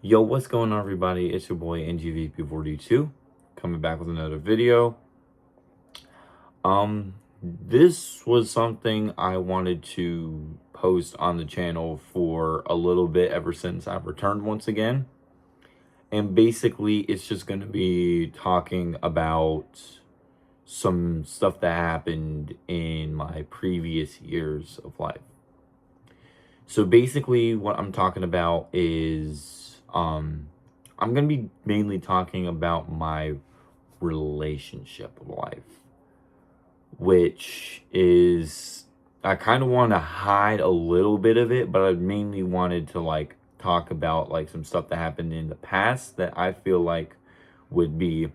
Yo, what's going on, everybody? It's your boy NGVP42 coming back with another video. This was something I wanted to post on the channel for a little bit ever since I've returned once again. And basically, it's just going to be talking about some stuff that happened in my previous years of life. So basically, what I'm talking about is I'm going to be mainly talking about my relationship life, which is, I kind of want to hide a little bit of it, but I mainly wanted to talk about some stuff that happened in the past that I feel like would be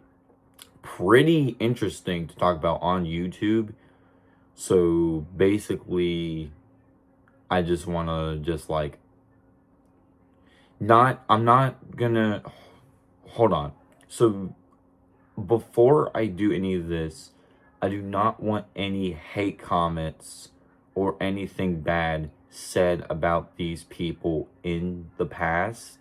pretty interesting to talk about on YouTube. So basically, I just want to I'm not gonna, hold on. So before I do any of this, I do not want any hate comments or anything bad said about these people in the past.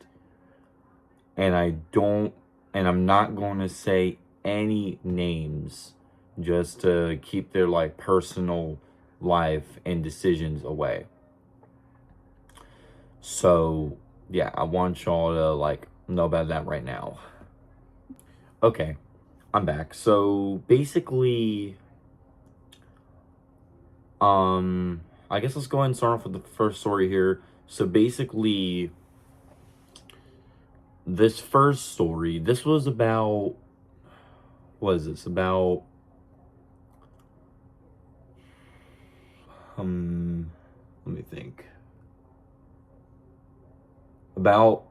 And I'm not going to say any names just to keep their personal life and decisions away. So yeah, I want y'all to know about that right now. Okay, I'm back. So basically, I guess let's go ahead and start off with the first story here. So basically, this first story, this was about, what is this? About, let me think. About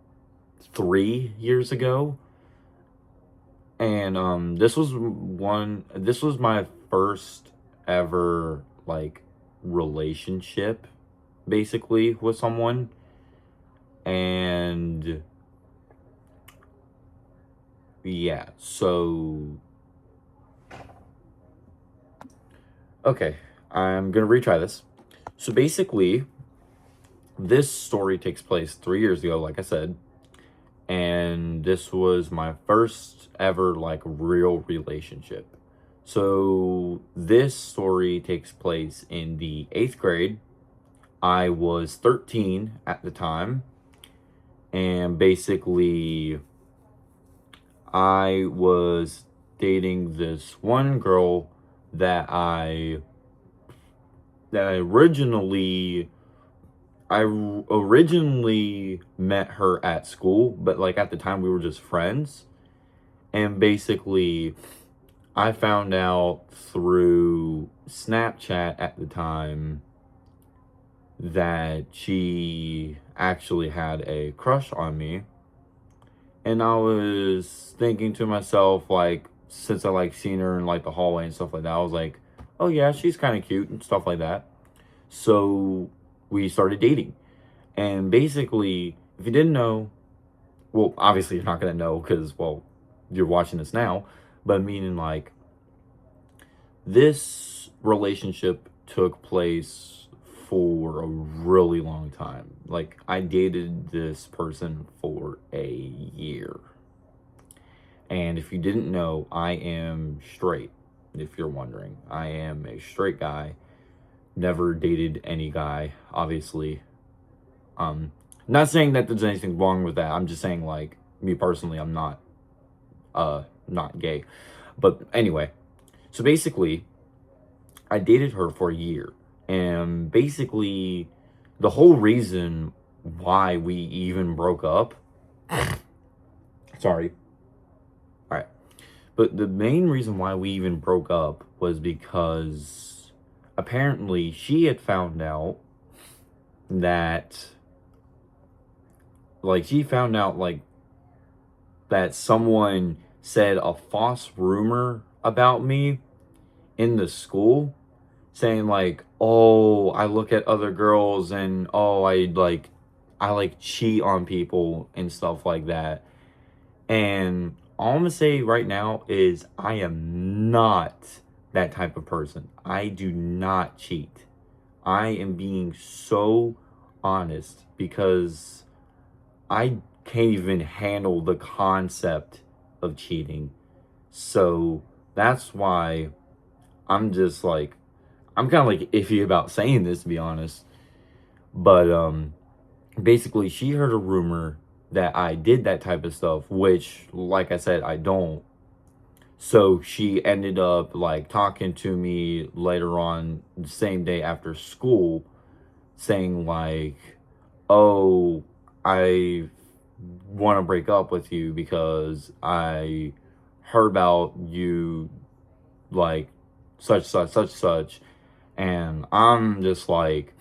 3 years ago. And this was my first ever relationship basically with someone. And yeah, so okay, I'm gonna retry this. So basically, this story takes place 3 years ago, like I said, and this was my first ever real relationship. So this story takes place in the 8th grade. I was 13 at the time, and basically I was dating this one girl that I originally met her at school, but at the time we were just friends. And basically I found out through Snapchat at the time that she actually had a crush on me. And I was thinking to myself, since I seen her in the hallway and stuff like that, I was like, oh yeah, she's kind of cute and stuff like that. So we started dating. And basically, if you didn't know, well, obviously you're not going to know because, well, you're watching this now. But meaning this relationship took place for a really long time. I dated this person for a year. And if you didn't know, I am straight. If you're wondering, I am a straight guy. Never dated any guy, obviously. Not saying that there's anything wrong with that. I'm just saying, me personally, I'm not gay. But anyway, so basically, I dated her for a year. And basically, the whole reason why we even broke up, sorry. All right. But the main reason why we even broke up was because apparently she had found out that that someone said a false rumor about me in the school, saying oh, I look at other girls and oh, I cheat on people and stuff like that. And all I'm gonna say right now is I am not that type of person. I do not cheat. I am being so honest because I can't even handle the concept of cheating. So that's why I'm just like, I'm kind of like iffy about saying this, to be honest. But basically, she heard a rumor that I did that type of stuff, which, like I said, I don't. So she ended up like talking to me later on the same day after school, saying like, "Oh, I want to break up with you because I heard about you like such," and I'm just like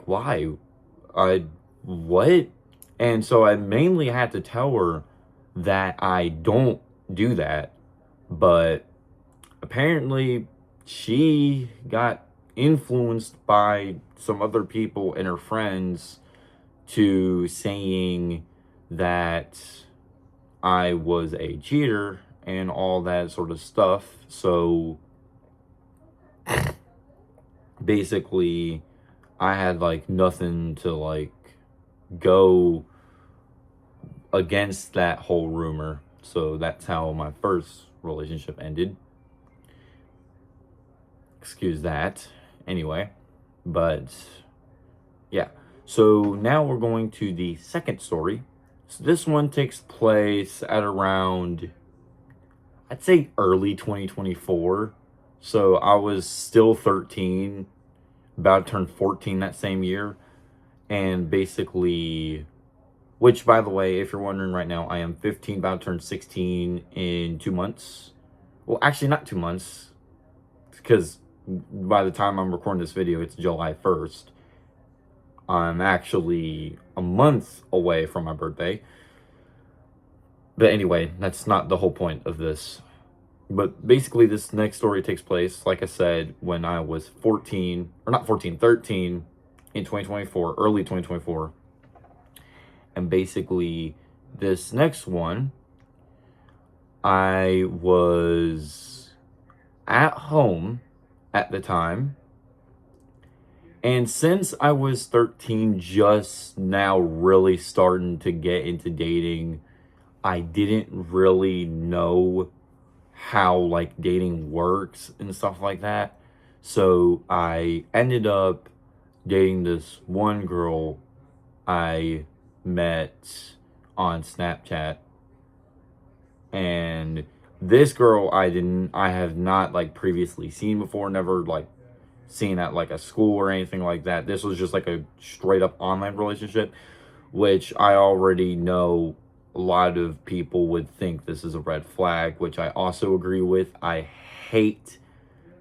why? I what? And so I mainly had to tell her that I don't do that, but apparently she got influenced by some other people and her friends to saying that I was a cheater and all that sort of stuff. So basically, I had like nothing to like go against that whole rumor. So that's how my first relationship ended. Excuse that. Anyway, but yeah. So now we're going to the second story. So this one takes place at around, I'd say early 2024. So I was still 13, about to turn 14 that same year. And basically, which by the way, if you're wondering right now, I am 15, about to turn 16 in 2 months. Well, actually, not 2 months, because by the time I'm recording this video, it's July 1st. I'm actually a month away from my birthday. But anyway, that's not the whole point of this. But basically, this next story takes place, like I said, when I was 14, or not 14, 13 in 2024, early 2024. And basically, this next one, I was at home at the time. And since I was 13, just now really starting to get into dating, I didn't really know how like dating works and stuff like that. So I ended up dating this one girl I met on Snapchat. And this girl I have not like previously seen before, never like seen at like a school or anything like that. This was just like a straight up online relationship, which I already know a lot of people would think this is a red flag, which I also agree with. I hate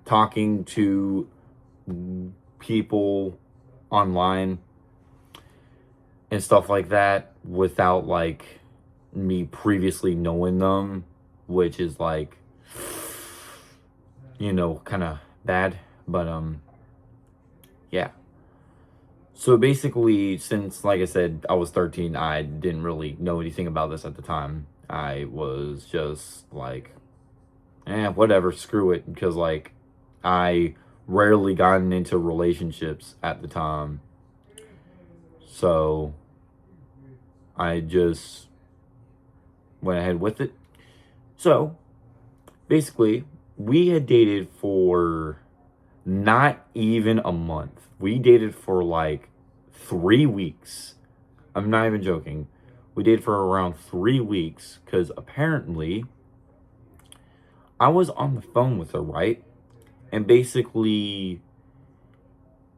talking to people online and stuff like that without like me previously knowing them, which is like, kind of bad. But yeah. So basically, since, like I said, I was 13, I didn't really know anything about this at the time. I was just like, whatever, screw it. Because, like, I rarely gotten into relationships at the time. So I just went ahead with it. So basically, we had dated for not even a month. We dated for like 3 weeks. I'm not even joking. We dated for around 3 weeks because apparently I was on the phone with her, right? And basically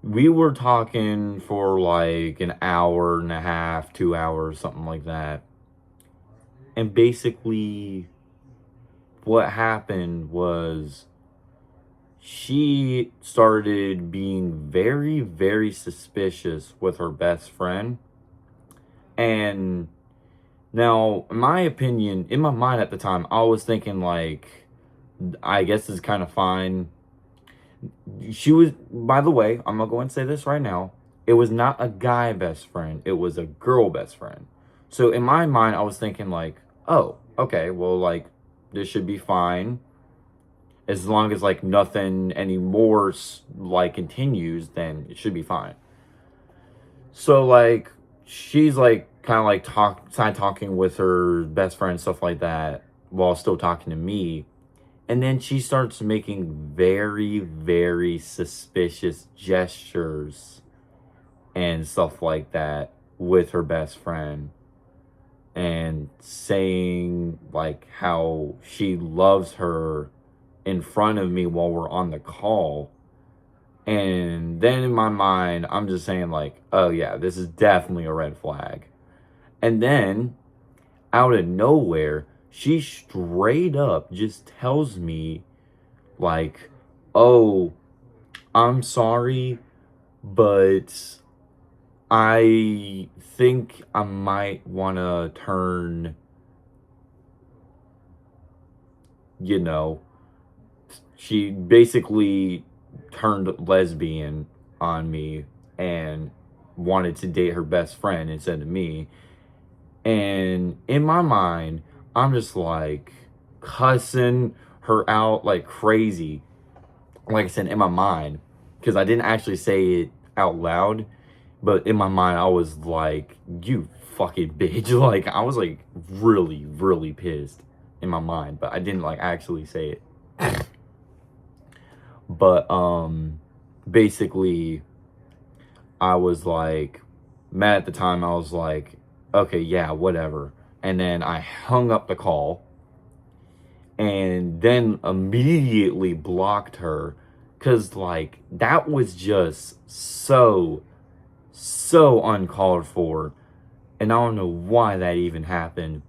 we were talking for like an hour and a half, 2 hours, something like that. And basically what happened was she started being very, very suspicious with her best friend. And now, in my opinion, in my mind at the time, I was thinking, like, I guess it's kind of fine. She was, by the way, I'm going to go and say this right now. It was not a guy best friend, it was a girl best friend. So, in my mind, I was thinking, like, oh, okay, well, like, this should be fine. As long as like nothing anymore like continues, then it should be fine. So like she's like kind of like side talking with her best friend, stuff like that, while still talking to me. And then she starts making very, very suspicious gestures and stuff like that with her best friend. And saying like how she loves her in front of me while we're on the call. And then in my mind, I'm just saying like, oh yeah, this is definitely a red flag. And then out of nowhere, she straight up just tells me like, oh, I'm sorry, but I think I might want to turn, you know, she basically turned lesbian on me and wanted to date her best friend instead of me. And in my mind, I'm just like cussing her out like crazy. Like I said, in my mind, because I didn't actually say it out loud, but in my mind, I was like, you fucking bitch. Like, I was like really, really pissed in my mind, but I didn't like actually say it. But basically I was like mad at the time. I was like, okay, yeah, whatever. And then I hung up the call and then immediately blocked her, cuz like that was just so uncalled for, and I don't know why that even happened.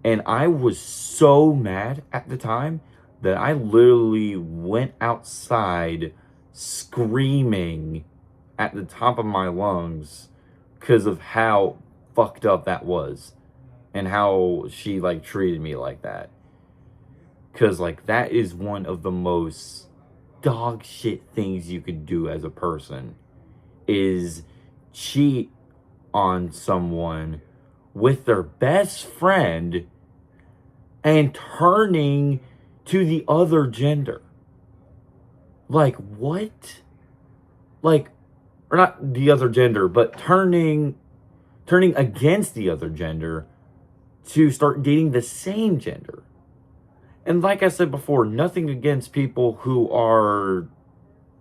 And I was so mad at the time that I literally went outside screaming at the top of my lungs because of how fucked up that was and how she like treated me like that. Because like that is one of the most dog shit things you could do as a person, is cheat on someone with their best friend and turning to the other gender. Like, what? Like, or not the other gender, but turning against the other gender to start dating the same gender. And like I said before, nothing against people who are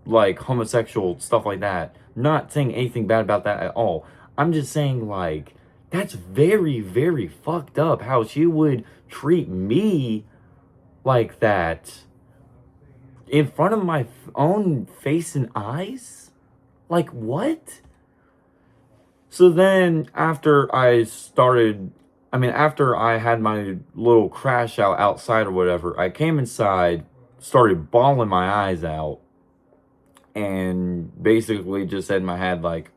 like homosexual, stuff like that. Not saying anything bad about that at all. I'm just saying like that's very, very fucked up how she would treat me like that in front of my own face and eyes. Like, what? So then after after I had my little crash out outside or whatever, I came inside, started bawling my eyes out, and basically just said in my head, like,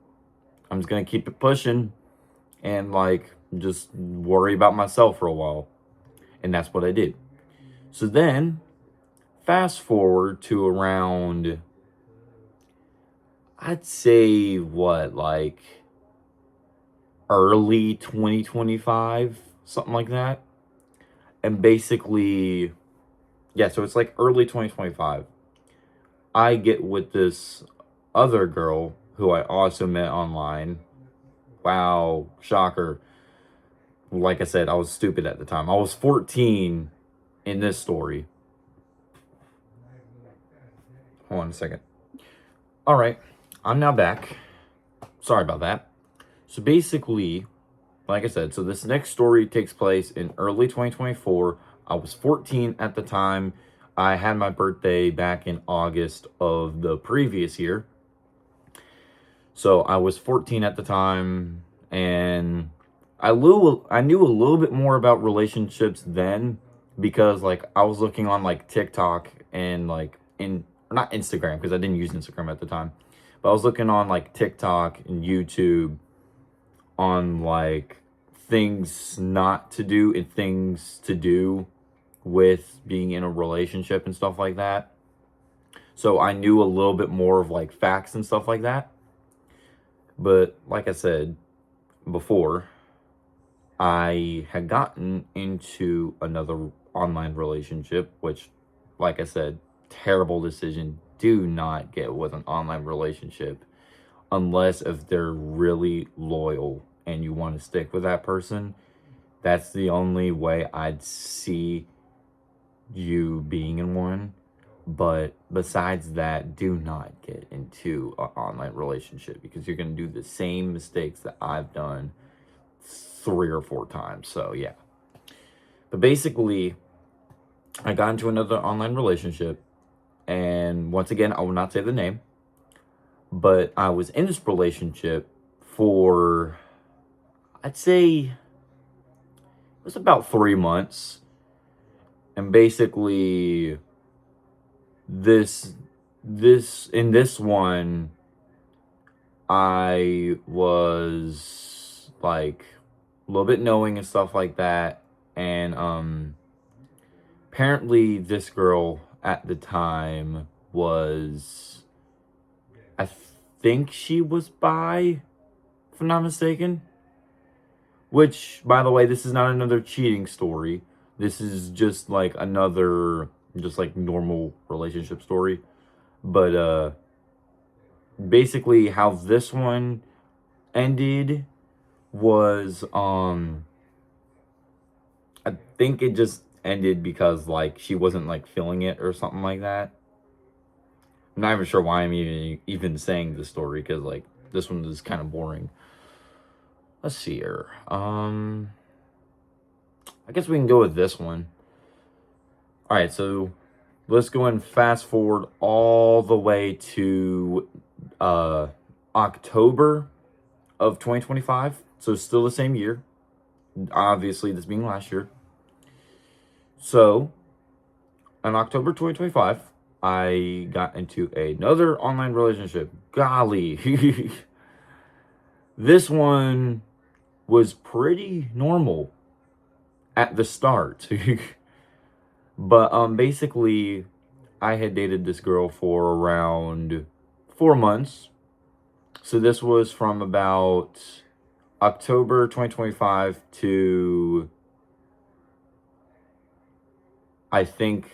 I'm just gonna keep it pushing and like just worry about myself for a while. And that's what I did. So then, fast forward to around, I'd say what, like early 2025, something like that. And basically, yeah, so it's like early 2025. I get with this other girl who I also met online. Wow, shocker. Like I said, I was stupid at the time. I was 14 in this story. Hold on a second. All right, I'm now back. Sorry about that. So basically, like I said, so this next story takes place in early 2024. I was 14 at the time. I had my birthday back in August of the previous year. So I was 14 at the time, and I knew a little bit more about relationships then, because like I was looking on like TikTok and like not Instagram, because I didn't use Instagram at the time, but I was looking on like TikTok and YouTube on like things not to do and things to do with being in a relationship and stuff like that. So I knew a little bit more of like facts and stuff like that. But like I said before, I had gotten into another online relationship, which, like I said, terrible decision. Do not get with an online relationship unless if they're really loyal and you want to stick with that person, that's the only way I'd see you being in one. But besides that, do not get into an online relationship, because you're going to do the same mistakes that I've done 3 or 4 times. So yeah. But basically, I got into another online relationship, and once again, I will not say the name, but I was in this relationship for, I'd say, it was about 3 months. And basically, in this one, I was like a little bit knowing and stuff like that. And apparently this girl at the time was, I think she was bi, if I'm not mistaken. Which, by the way, this is not another cheating story. This is just like another, just like normal relationship story. But basically how this one ended was, I think it just ended because like she wasn't like feeling it or something like that. I'm not even sure why I'm even saying this story, because like this one is kind of boring. Let's see here. I guess we can go with this one. All right, so let's go and fast forward all the way to October of 2025. So still the same year. Obviously, this being last year. So in October 2025, I got into another online relationship. Golly. This one was pretty normal at the start. But basically, I had dated this girl for around 4 months. So this was from about October 2025 to, I think,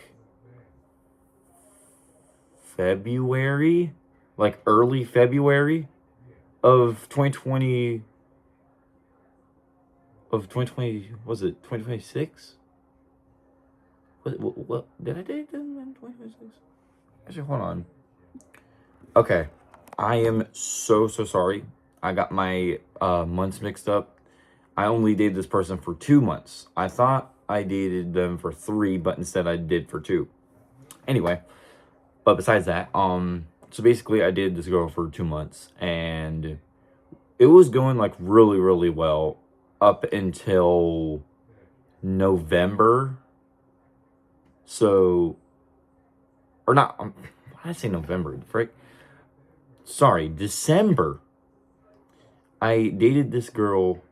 February, like early February of 2020, was it 2026? What did I date them in 2026? Actually, hold on. Okay, I am so sorry. I got my months mixed up. I only dated this person for 2 months. I thought I dated them for 3, but instead I did for 2. Anyway, but besides that, so basically I dated this girl for 2 months, and it was going like really, really well up until November. So, or not, why did I say November? Frick. Sorry, December. I dated this girl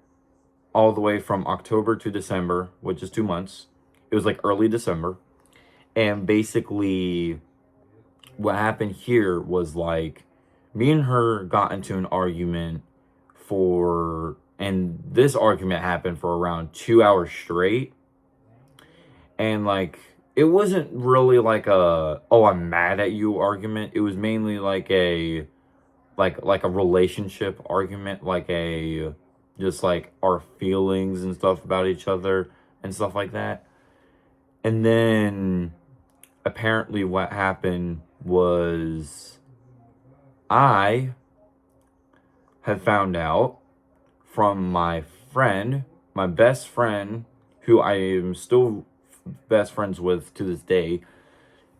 all the way from October to December, which is 2 months. It was like early December. And basically, what happened here was like, me and her got into an argument and this argument happened for around 2 hours straight. And like, it wasn't really like a, oh, I'm mad at you argument. It was mainly like a relationship argument, like a, just like our feelings and stuff about each other and stuff like that. And then apparently what happened was, I had found out from my friend, my best friend, who I am still best friends with to this day.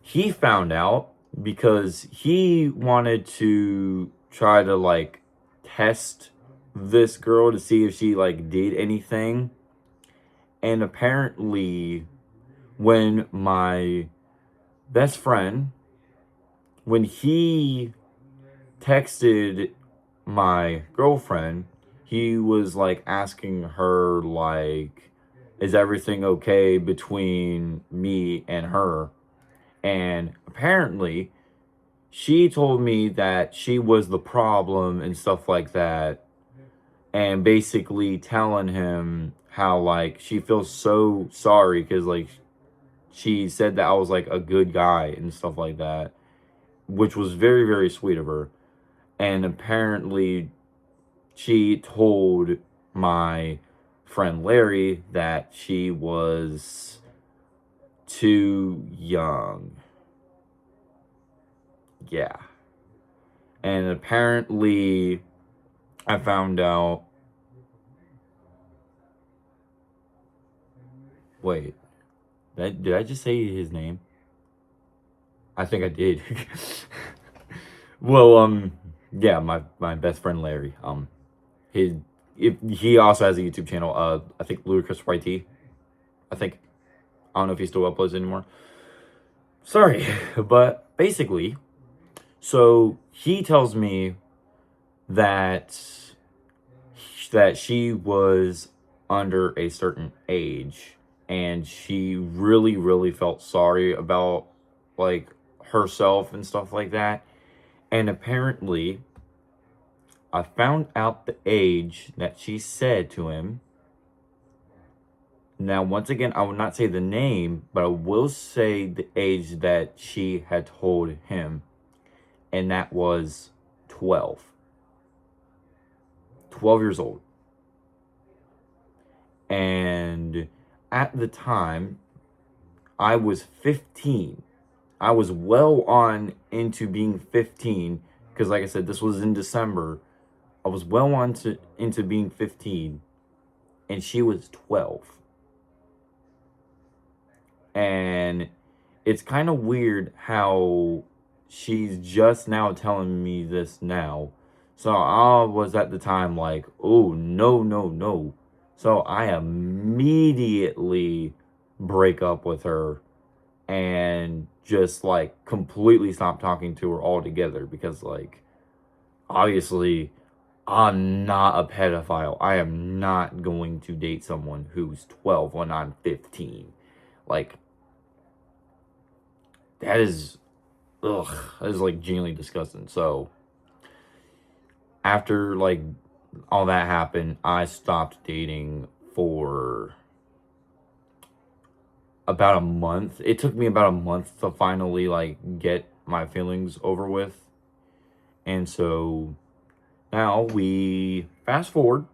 He found out because he wanted to try to like test this girl to see if she like did anything. And apparently, when my best friend, when he texted my girlfriend, he was like asking her like, is everything okay between me and her? And apparently she told me that she was the problem and stuff like that, and basically telling him how like she feels so sorry because like she said that I was like a good guy and stuff like that, which was very, very sweet of her. And apparently she told my friend Larry that she was too young. Yeah. And apparently, I found out. Wait, did I just say his name? I think I did. Well, yeah, my best friend Larry. He he also has a YouTube channel. I think Ludacris YT. I think I don't know if he still uploads anymore. Sorry, but basically, so he tells me that she was under a certain age, and she really felt sorry about like herself and stuff like that. And apparently, I found out the age that she said to him. Now, once again, I will not say the name, but I will say the age that she had told him, and that was 12. 12 years old. And at the time, I was 15. I was well on into being 15, because like I said, this was in December. I was well on into being 15, and she was 12. And it's kind of weird how she's just now telling me this now. So I was at the time like, oh, no. So I immediately break up with her and just like completely stop talking to her altogether, because like obviously I'm not a pedophile. I am not going to date someone who's 12 when I'm 15. Like, that is, that is like genuinely disgusting. So after like all that happened, I stopped dating for about a month. It took me about a month to finally like get my feelings over with. And so now we fast forward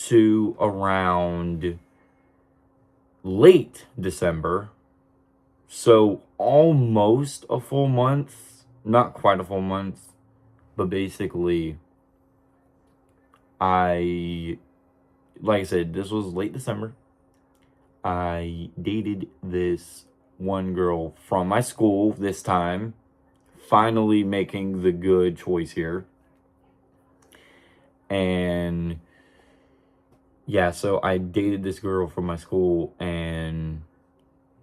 to around late December. So almost a full month, not quite a full month, but basically like I said, this was late December. I dated this one girl from my school this time, finally making the good choice here. And yeah, so I dated this girl from my school, and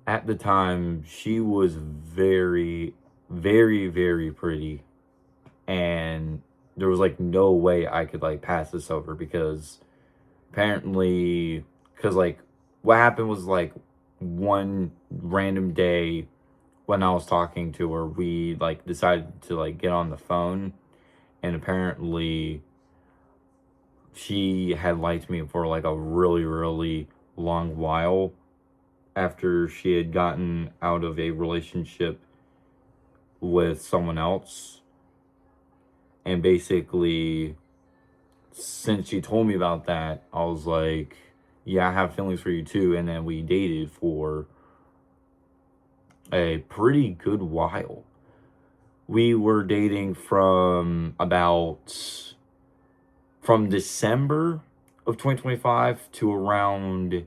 at the time she was very pretty, and there was like no way I could like pass this over, because apparently, because like what happened was like one random day when I was talking to her, we like decided to like get on the phone, and apparently she had liked me for like a really long while after she had gotten out of a relationship with someone else. And basically, since she told me about that, I was like, yeah, I have feelings for you too. And then we dated for a pretty good while. We were dating from December of 2025 to around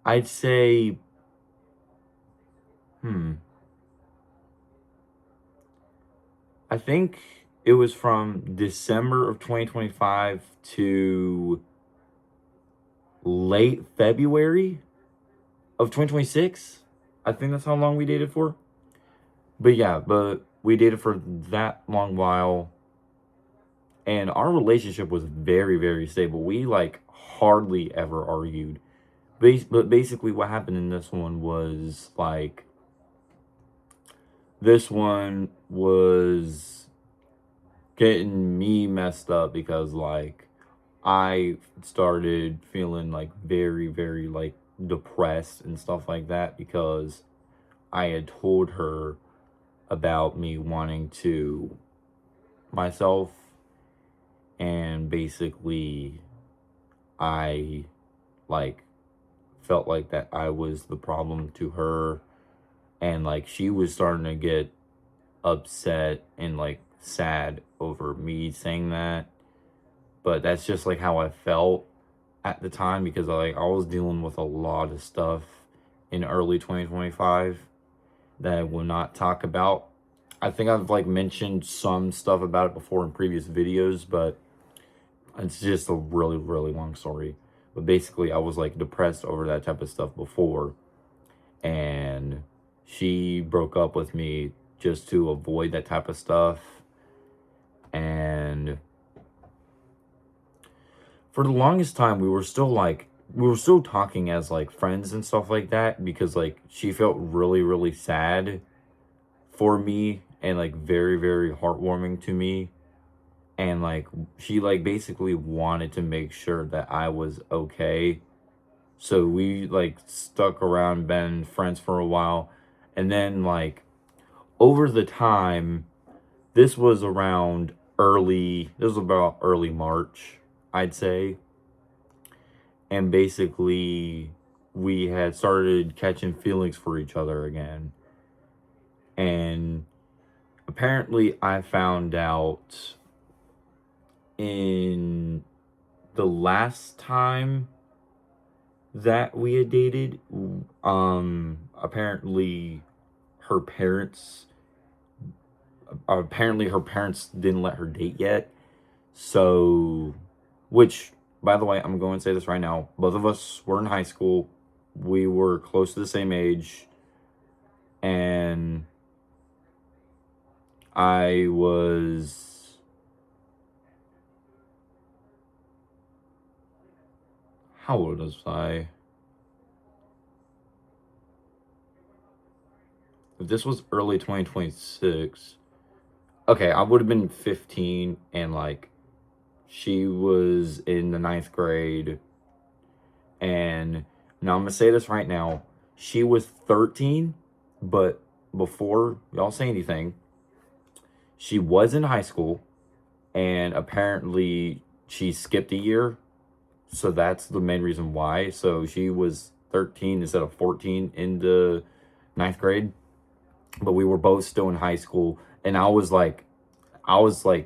I'd say I think it was from December of 2025 to late February of 2026. I think that's how long we dated for. But yeah, but we dated for that long while, and our relationship was very stable. We like hardly ever argued. But basically what happened in this one was like, this one was getting me messed up, because like I started feeling like very like depressed and stuff like that, because I had told her about me wanting to myself, and basically I like felt like that I was the problem to her, and like she was starting to get upset and like sad over me saying that. But that's just like how I felt at the time, because I was dealing with a lot of stuff in early 2025 that I will not talk about. I think I've like mentioned some stuff about it before in previous videos, but it's just a really, really long story. But basically, I was like depressed over that type of stuff before, and she broke up with me just to avoid that type of stuff. And for the longest time, we were still talking as like friends and stuff like that, because like she felt really, really sad for me, and like very, very heartwarming to me. And like she like basically wanted to make sure that I was okay. So we like stuck around, been friends for a while. And then like over the time, this was about early March, I'd say. And basically we had started catching feelings for each other again. And apparently I found out in the last time that we had dated, apparently her parents didn't let her date yet. So, which, by the way, I'm going to say this right now, both of us were in high school, we were close to the same age, and I was, how old was I? If this was early 2026, okay, I would have been 15, and like she was in the 9th grade. And now I'm gonna say this right now, she was 13, but before y'all say anything, she was in high school, and apparently she skipped a year, so that's the main reason why. So she was 13 instead of 14 in the 9th grade, but we were both still in high school, and I was like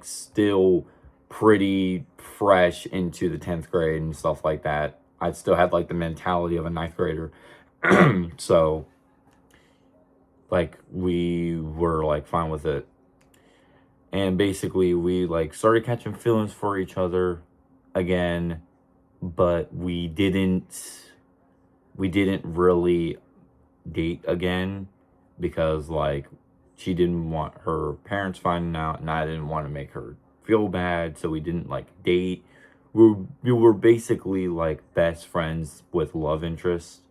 still pretty fresh into the 10th grade and stuff like that. I still had like the mentality of a 9th grader. So like we were like fine with it. And basically we like started catching feelings for each other again, but we didn't really date again, because like she didn't want her parents finding out, and I didn't want to make her feel bad, so we didn't like date. We were basically like best friends with love interest.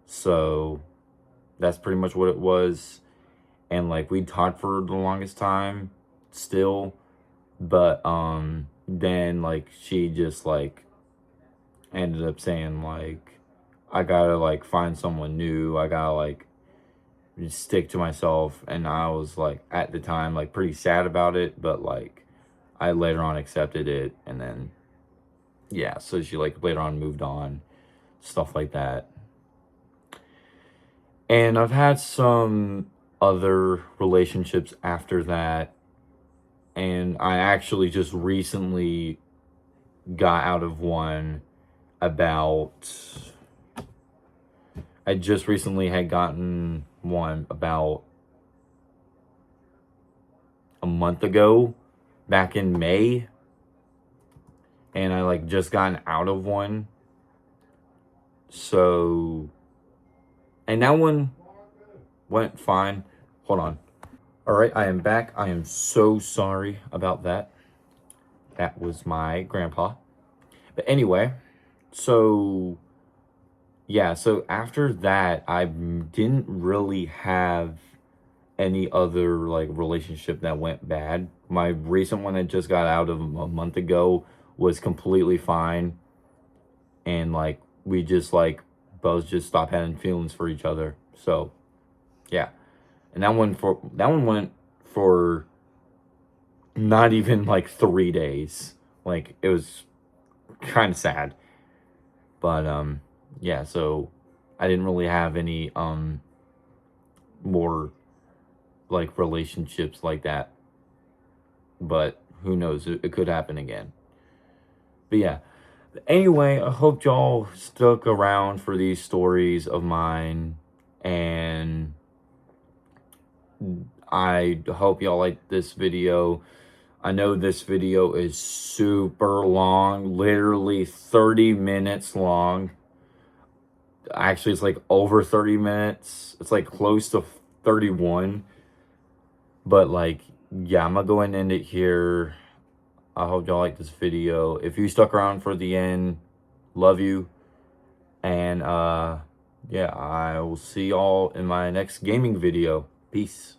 So that's pretty much what it was. And like we talked for the longest time still, but then like she just like ended up saying like, I gotta like find someone new, I gotta like stick to myself. And I was like at the time like pretty sad about it, but like I later on accepted it. And then yeah, so she like later on moved on, stuff like that. And I've had some other relationships after that, and I actually just recently got out of one about I just recently had gotten one about a month ago, back in May. And I like just gotten out of one. So, and that one went fine. Hold on. All right, I am back. I am so sorry about that. That was my grandpa. But anyway, so yeah, so after that, I didn't really have any other like relationship that went bad. My recent one that just got out of a month ago was completely fine, and like we just like both just stopped having feelings for each other. So yeah, and that one went for not even like 3 days. Like, it was kind of sad. But yeah, so I didn't really have any more like relationships like that. But who knows? It could happen again. But yeah. Anyway, I hope y'all stuck around for these stories of mine, and I hope y'all like this video. I know this video is super long, literally 30 minutes long. Actually, it's like over 30 minutes. It's like close to 31. But like, yeah, I'm gonna go ahead and end it here. I hope y'all like this video. If you stuck around for the end, love you. And yeah, I will see y'all in my next gaming video. Peace.